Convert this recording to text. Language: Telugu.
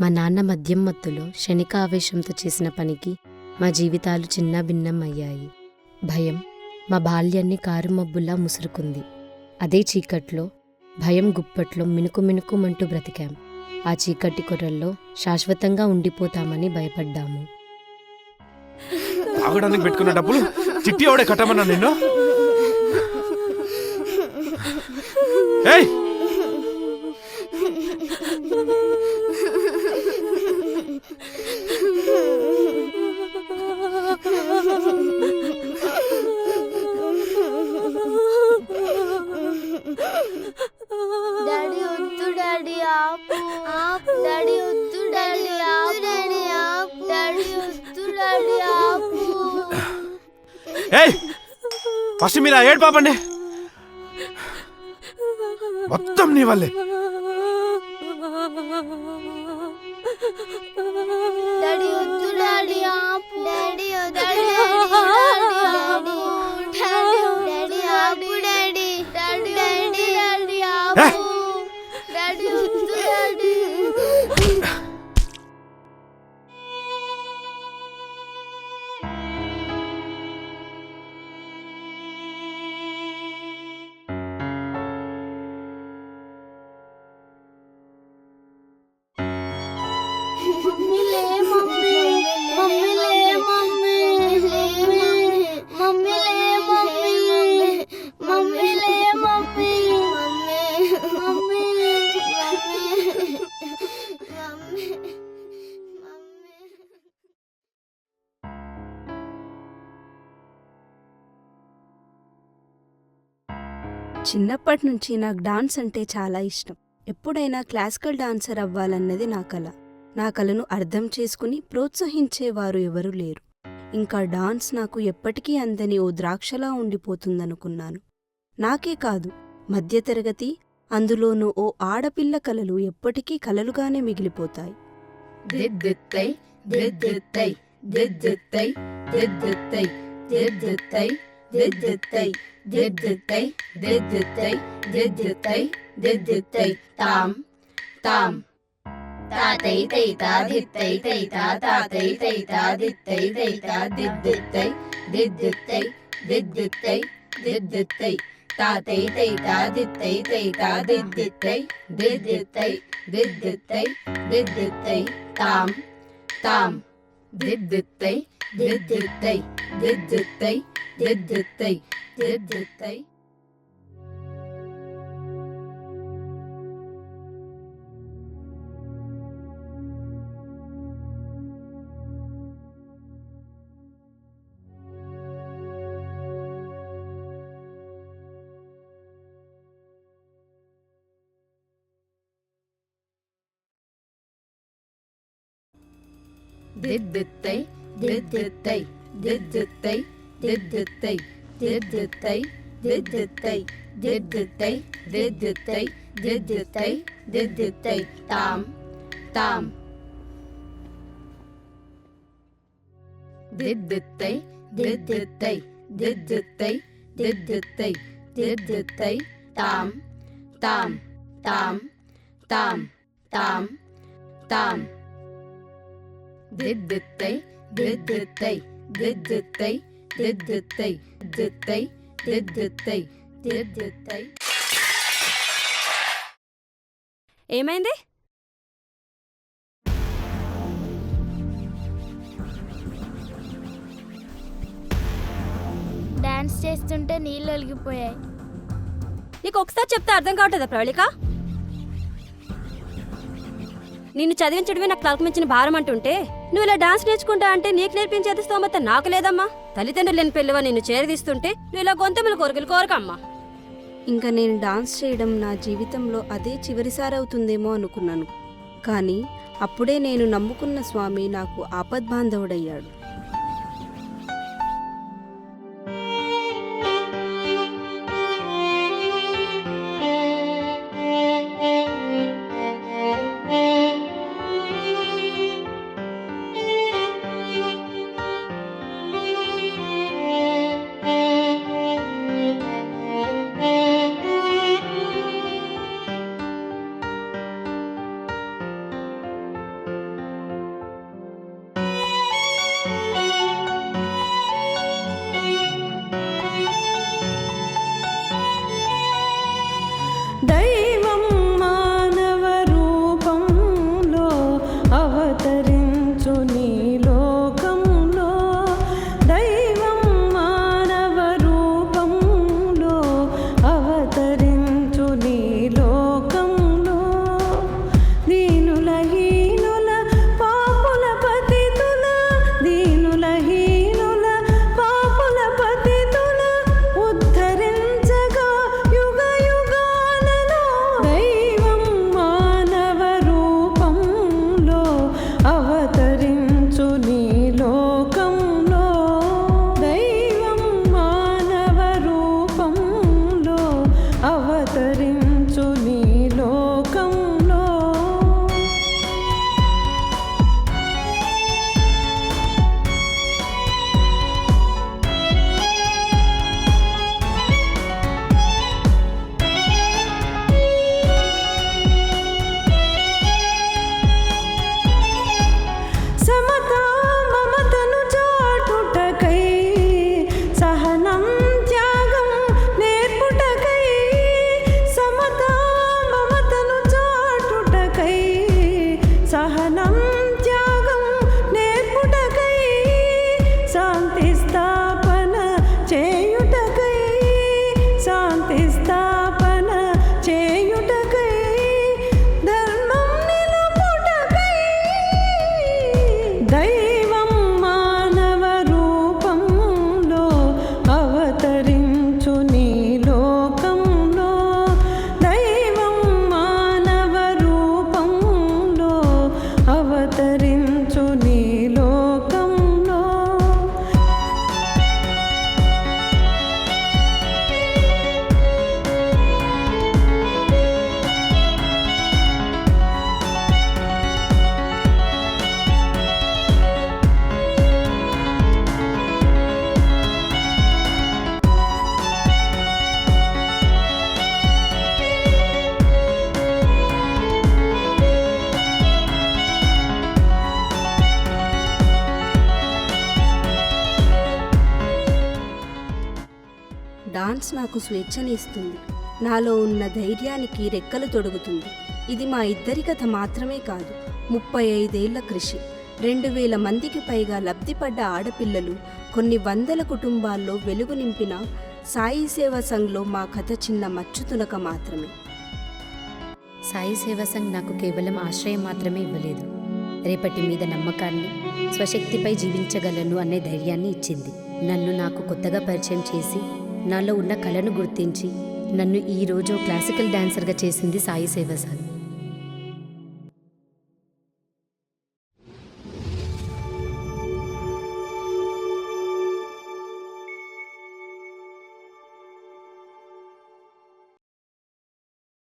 మా నాన్న మద్యం మత్తులో క్షణిక ఆవేశంతో చేసిన పనికి మా జీవితాలు చిన్నాభిన్నం అయ్యాయి. భయం మా బాల్యాన్ని కారుమబ్బులా ముసురుకుంది. అదే చీకట్లో భయం గుప్పట్లో మినుకు మినుకుమంటూ బ్రతికాం. ఆ చీకటి కొరల్లో శాశ్వతంగా ఉండిపోతామని భయపడ్డాము. తాగడానికి పెట్టుకున్న డబ్బులు చిట్టి ఆవిడే కట్టమన్నా నిన్ను. ఏయ్ డాడీ వద్దు డాడీ ఆపు డాడీ వద్దు డాడీ ఆపు డాడీ వద్దు డాడీ ఆపు. ఏయ్ ఫస్ట్ మీరు ఏడు పాపండి, మొత్తం నీ వల్లే. డాడీ వద్దు డాడీ ఆపు డాడీ డాడీ ఆపు డాడీ ఆపు డాడీ డాడీ డాడీ ఆపు డాడీ వద్దు డాడీ. చిన్నప్పటి నుంచి నాకు డాన్స్ అంటే చాలా ఇష్టం. ఎప్పుడైనా క్లాసికల్ డాన్సర్ అవ్వాలన్నది నా కల. నా కలను అర్థం చేసుకుని ప్రోత్సహించేవారు ఎవరూ లేరు. ఇంకా డాన్స్ నాకు ఎప్పటికీ అందని ఓ ద్రాక్షలా ఉండిపోతుందనుకున్నాను. నాకే కాదు, మధ్యతరగతి, అందులోనూ ఓ ఆడపిల్ల కలలు ఎప్పటికీ కలలుగానే మిగిలిపోతాయి. దిద్దిత్తై దిద్దిత్తై దిద్దిత్తై దిద్దిత్తై దిద్దిత్తై దిద్దిత్తై దిద్దిత్తై దిద్దిత్తై దిద్దిత్తై దిద్దిత్తై తాం తాం తాతై తై తాదిత్తై తై తాతై తై తాదిత్తై తై తాదిద్దిత్తై దిద్దిత్తై దిద్దిత్తై దిద్దిత్తై తాతై తై తాదిత్తై తై తాదిద్దిత్తై దిద్దిత్తై దిద్దిత్తై దిద్దిత్తై తాం తాం దిద్దిత్తై దిద్దిత్తై దిద్దిత్తై దిద్దిత్తై దిద్దిత్తై. దిద్దిత్తై దిద్దిత్తై దిద్దిత్తై దిద్దిత్తై దిద్దిత్తై దిద్దిత్తై దిద్దిత్తై దిద్దిత్తై దిద్దిత్తై దిద్దిత్తై తాం తాం దిద్దిత్తై దిద్దిత్తై దిద్దిత్తై దిద్దిత్తై దిద్దిత్తై తాం తాం తాం తాం తాం తాం దిద్దిత్తై దిద్దిత్తై దిద్దిత్తై దిద్దిత్తై దిద్దిత్తై దిద్దిత్తై దిద్దిత్తై. ఏమైంది? డాన్స్ చేస్తుంటే నీళ్ళు ఒలిగిపోయాయి. నీకు ఒకసారి చెప్తే అర్థం కావట్లేదా ప్రవళిక? నిన్ను చదివించడమే నాకు తలకు మించిన భారం అంటుంటే నువ్వు ఇలా డాన్స్ నేర్చుకుంటా అంటే నీకు నేర్పించేది స్తోమత నాకు లేదమ్మా. తల్లిదండ్రులు లేని పిల్లవ నిన్ను చేరదీస్తుంటే నువ్వు ఇలా గొంతముల కోరికలు కోరకమ్మా. ఇంకా నేను డాన్స్ చేయడం నా జీవితంలో అదే చివరిసారి అవుతుందేమో అనుకున్నాను. కానీ అప్పుడే నేను నమ్ముకున్న స్వామి నాకు ఆపద్బాంధవుడయ్యాడు. దైవం మానవ రూపంలో అవతరించు నీ లోకంలో, దైవం మానవ రూపంలో అవతరించు నీ లోకంలో, దీనుల హీనుల పాపుల పతితుల, దీనుల హీనుల పాపుల పతితుల ఉద్ధరించగా యుగ యుగాలలో, దైవం మానవ రూపంలో అవతరించు నీ లోకంలో, దైవం మానవ రూపంలో అవతరించు నీ లోకంలో. సమతా మమతను చాటుటకై, సహనం త్యాగం నేర్పుటకై, సమతా మమతను చాటుటకై, సహనం త్యాగం నేర్పుటకై, శాంతి స్థాపన చేయుటకై, శాంతి స్థాపన చేయుటకై, ధర్మం నిలుపుటకై, దైవం మానవ రూపంలో అవతరించు నీ లోకంలో, దైవం మానవ రూపంలో అవతరించు నీ లోకంలో. డాన్స్ నాకు స్వేచ్ఛని ఇస్తుంది, నాలో ఉన్న ధైర్యానికి రెక్కలు తొడుగుతుంది. ఇది మా ఇద్దరి కథ మాత్రమే కాదు, 35 ఏళ్ల కృషి, 2000 మందికి పైగా లబ్ధిపడ్డ ఆడపిల్లలు, కొన్ని వందల కుటుంబాల్లో వెలుగు నింపిన సాయి సేవా సంఘ్లో మా కథ చిన్న మచ్చుతునక మాత్రమే. సాయి సేవా సంఘ్ నాకు కేవలం ఆశ్రయం మాత్రమే ఇవ్వలేదు, రేపటి మీద నమ్మకాన్ని, స్వశక్తిపై జీవించగలను అనే ధైర్యాన్ని ఇచ్చింది. నన్ను నాకు కొత్తగా పరిచయం చేసి, నాలో ఉన్న కళను గుర్తించి, నన్ను ఈరోజు క్లాసికల్ డాన్సర్గా చేసింది సాయి సేవా సంఘ్.